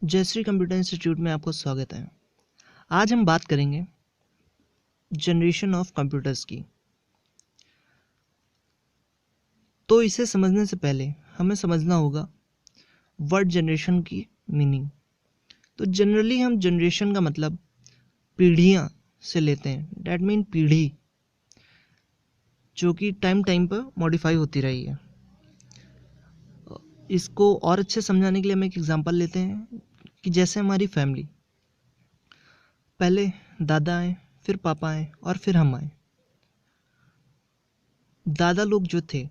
Jayashree computer institute में आपका स्वागत है। आज हम बात करेंगे जनरेशन ऑफ कंप्यूटर्स की। तो इसे समझने से पहले हमें समझना होगा वर्ड जनरेशन की मीनिंग। तो जनरली हम जनरेशन का मतलब पीढ़ियाँ से लेते हैं। डैट मीन पीढ़ी जो कि टाइम टाइम पर मॉडिफाई होती रही है। इसको और अच्छे समझाने के लिए हम एक एग्जांपल लेते हैं कि जैसे हमारी फैमिली, पहले दादा आए, फिर पापा आए और फिर हम आए। दादा लोग जो थे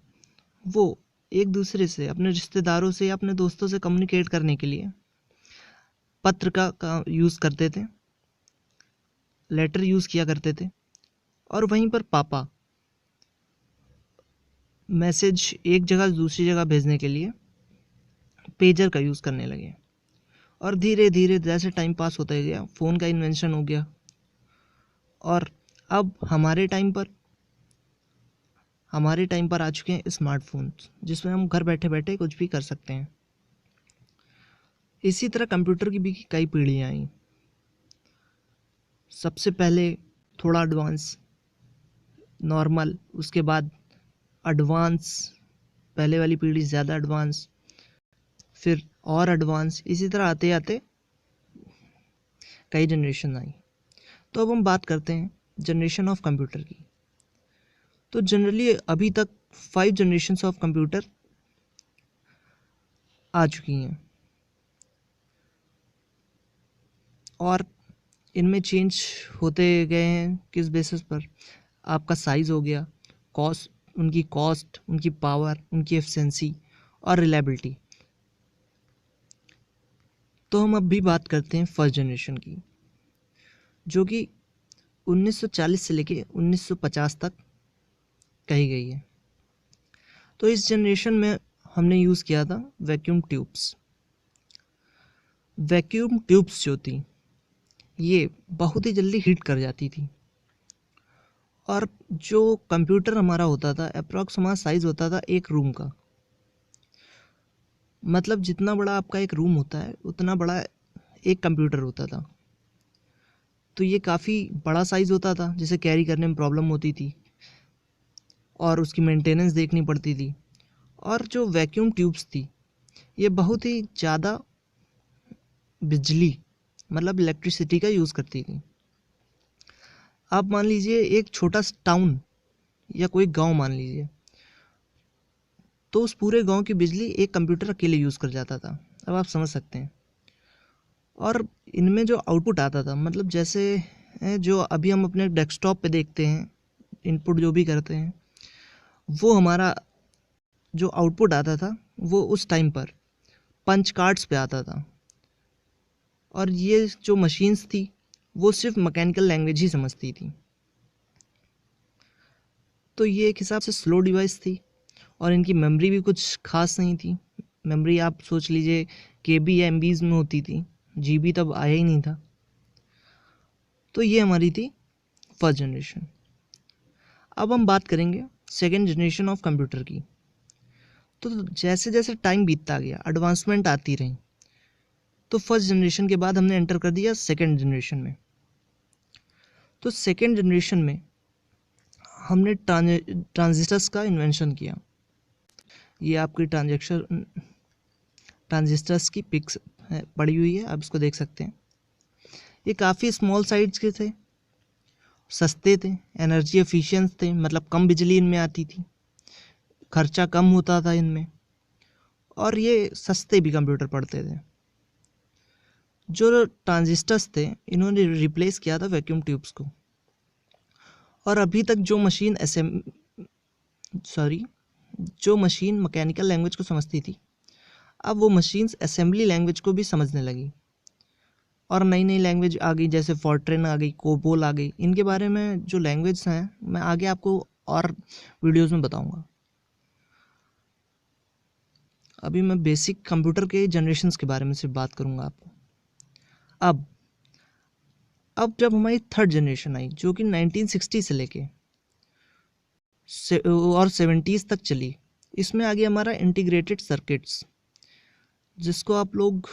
वो एक दूसरे से, अपने रिश्तेदारों से या अपने दोस्तों से कम्युनिकेट करने के लिए पत्र का यूज़ करते थे, लेटर यूज़ किया करते थे। और वहीं पर पापा मैसेज एक जगह से दूसरी जगह भेजने के लिए पेजर का यूज़ करने लगे। और धीरे धीरे जैसे टाइम पास होता गया, फ़ोन का इन्वेंशन हो गया। और अब हमारे टाइम पर आ चुके हैं स्मार्टफोन्स, जिसमें हम घर बैठे बैठे कुछ भी कर सकते हैं। इसी तरह कंप्यूटर की भी कई पीढ़ियाँ आई। सबसे पहले थोड़ा एडवांस, नॉर्मल, उसके बाद एडवांस, पहले वाली पीढ़ी ज़्यादा एडवांस, फिर और एडवांस, इसी तरह आते आते कई जनरेशन आई। तो अब हम बात करते हैं जनरेशन ऑफ कंप्यूटर की। तो जनरली अभी तक 5 जनरेशन्स ऑफ कंप्यूटर आ चुकी हैं और इनमें चेंज होते गए हैं। किस बेसिस पर? आपका साइज़ हो गया, कॉस्ट, उनकी पावर, उनकी एफिशिएंसी और रिलायबिलिटी। तो हम अब भी बात करते हैं फर्स्ट जनरेशन की, जो कि 1940 से लेके 1950 तक कही गई है। तो इस जनरेशन में हमने यूज़ किया था वैक्यूम ट्यूब्स। वैक्यूम ट्यूब्स जो थी ये बहुत ही जल्दी हीट कर जाती थी। और जो कंप्यूटर हमारा होता था, अप्रॉक्स हमारा साइज़ होता था एक रूम का। मतलब जितना बड़ा आपका एक रूम होता है उतना बड़ा एक कंप्यूटर होता था। तो ये काफ़ी बड़ा साइज़ होता था, जिसे कैरी करने में प्रॉब्लम होती थी और उसकी मेंटेनेंस देखनी पड़ती थी। और जो वैक्यूम ट्यूब्स थी ये बहुत ही ज़्यादा बिजली, मतलब इलेक्ट्रिसिटी का यूज़ करती थी। आप मान लीजिए एक छोटा टाउन या कोई गांव मान लीजिए, तो उस पूरे गांव की बिजली एक कंप्यूटर अकेले यूज़ कर जाता था। अब आप समझ सकते हैं। और इनमें जो आउटपुट आता था, मतलब जैसे जो अभी हम अपने डेस्कटॉप पे देखते हैं, इनपुट जो भी करते हैं, वो हमारा जो आउटपुट आता था वो उस टाइम पर पंच कार्ड्स पे आता था। और ये जो मशीन्स थी वो सिर्फ मैकेनिकल लैंग्वेज ही समझती थी। तो ये एक हिसाब से स्लो डिवाइस थी और इनकी मेमोरी भी कुछ खास नहीं थी। मेमोरी आप सोच लीजिए KB या MBs में होती थी, GB तब आया ही नहीं था। तो ये हमारी थी फर्स्ट जनरेशन। अब हम बात करेंगे सेकेंड जनरेशन ऑफ कंप्यूटर की। तो जैसे जैसे टाइम बीतता गया, एडवांसमेंट आती रही, तो फर्स्ट जनरेशन के बाद हमने एंटर कर दिया सेकेंड जनरेशन में। तो सेकेंड जनरेशन में हमने ट्रांजिस्टर्स का इन्वेंशन किया। ये आपकी ट्रांजिस्टर्स की पिक्स पड़ी हुई है, आप इसको देख सकते हैं। ये काफ़ी स्मॉल साइज के थे, सस्ते थे, एनर्जी एफिशिएंट थे, मतलब कम बिजली इनमें आती थी, खर्चा कम होता था इनमें, और ये सस्ते भी कंप्यूटर पड़ते थे। जो ट्रांजिस्टर्स थे इन्होंने रिप्लेस किया था वैक्यूम ट्यूब्स को। और अभी तक जो मशीन मैकेनिकल लैंग्वेज को समझती थी, अब वो मशीन्स असेंबली लैंग्वेज को भी समझने लगी। और नई नई लैंग्वेज आ गई, जैसे फॉर्ट्रेन आ गई, कोबोल आ गई। इनके बारे में जो लैंग्वेज हैं मैं आगे आपको और वीडियोस में बताऊंगा। अभी मैं बेसिक कंप्यूटर के जनरेशन्स के बारे में सिर्फ बात करूंगा आपको। अब जब हमारी थर्ड जनरेशन आई, जो कि 1960 से लेके और 70s तक चली, इसमें आ गया हमारा इंटीग्रेटेड सर्किट्स, जिसको आप लोग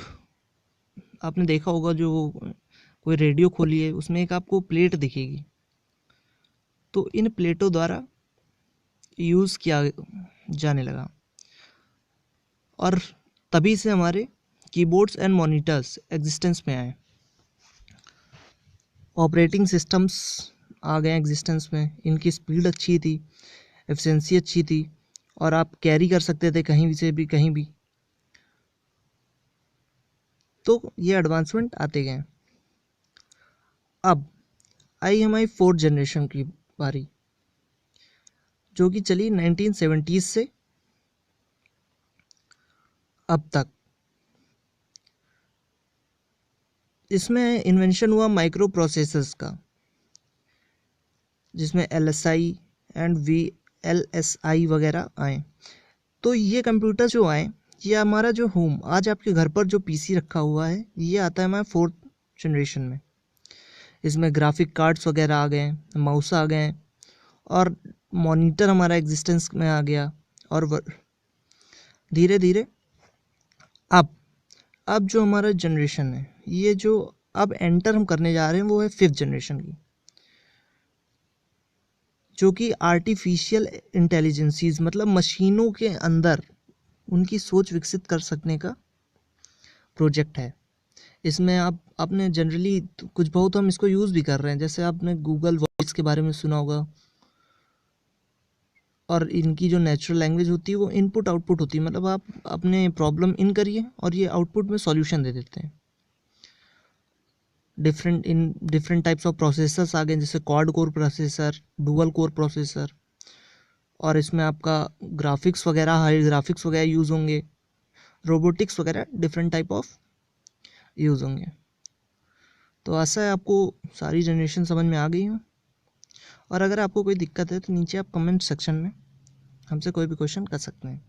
आपने देखा होगा, जो कोई रेडियो खोली है उसमें एक आपको प्लेट दिखेगी, तो इन प्लेटों द्वारा यूज़ किया जाने लगा और तभी से हमारे कीबोर्ड्स एंड मॉनिटर्स एग्जिस्टेंस में आए। ऑपरेटिंग सिस्टम्स आ गए एग्जिस्टेंस में, इनकी स्पीड अच्छी थी, एफिशिएंसी अच्छी थी और आप कैरी कर सकते थे कहीं से भी कहीं भी। तो ये एडवांसमेंट आते गए। अब आई हमारी फोर्थ जनरेशन की बारी, जो कि चली 1970s से अब तक। इसमें इन्वेंशन हुआ माइक्रो प्रोसेसर्स का, जिसमें LSI एंड VLSI वगैरह आए। तो ये कंप्यूटर जो आए, ये हमारा जो होम आज आपके घर पर जो PC रखा हुआ है, ये आता है हमारा फोर्थ जनरेशन में। इसमें ग्राफिक कार्ड्स वगैरह आ गए, माउस आ गए और मॉनिटर हमारा एग्जिस्टेंस में आ गया। और धीरे धीरे अब जो हमारा जनरेशन है, ये जो अब एंटर हम करने जा रहे हैं, वो है फिफ्थ जनरेशन की, जो कि आर्टिफिशियल इंटेलिजेंसीज मतलब मशीनों के अंदर उनकी सोच विकसित कर सकने का प्रोजेक्ट है। इसमें आपने जनरली कुछ बहुत हम इसको यूज़ भी कर रहे हैं, जैसे आपने गूगल वॉइस के बारे में सुना होगा। और इनकी जो नेचुरल लैंग्वेज होती है वो इनपुट आउटपुट होती है, मतलब आप अपने प्रॉब्लम इन करिए और ये आउटपुट में सॉल्यूशन दे देते हैं। डिफरेंट टाइप्स ऑफ प्रोसेसर्स आ गए, जैसे quad core processor, dual core processor, और इसमें आपका ग्राफिक्स वगैरह, हाई ग्राफिक्स वगैरह यूज़ होंगे, रोबोटिक्स वगैरह डिफरेंट टाइप ऑफ यूज़ होंगे। तो आशा है आपको सारी जनरेशन समझ में आ गई हो, और अगर आपको कोई दिक्कत है तो नीचे आप कमेंट सेक्शन में हमसे कोई भी क्वेश्चन कर सकते हैं।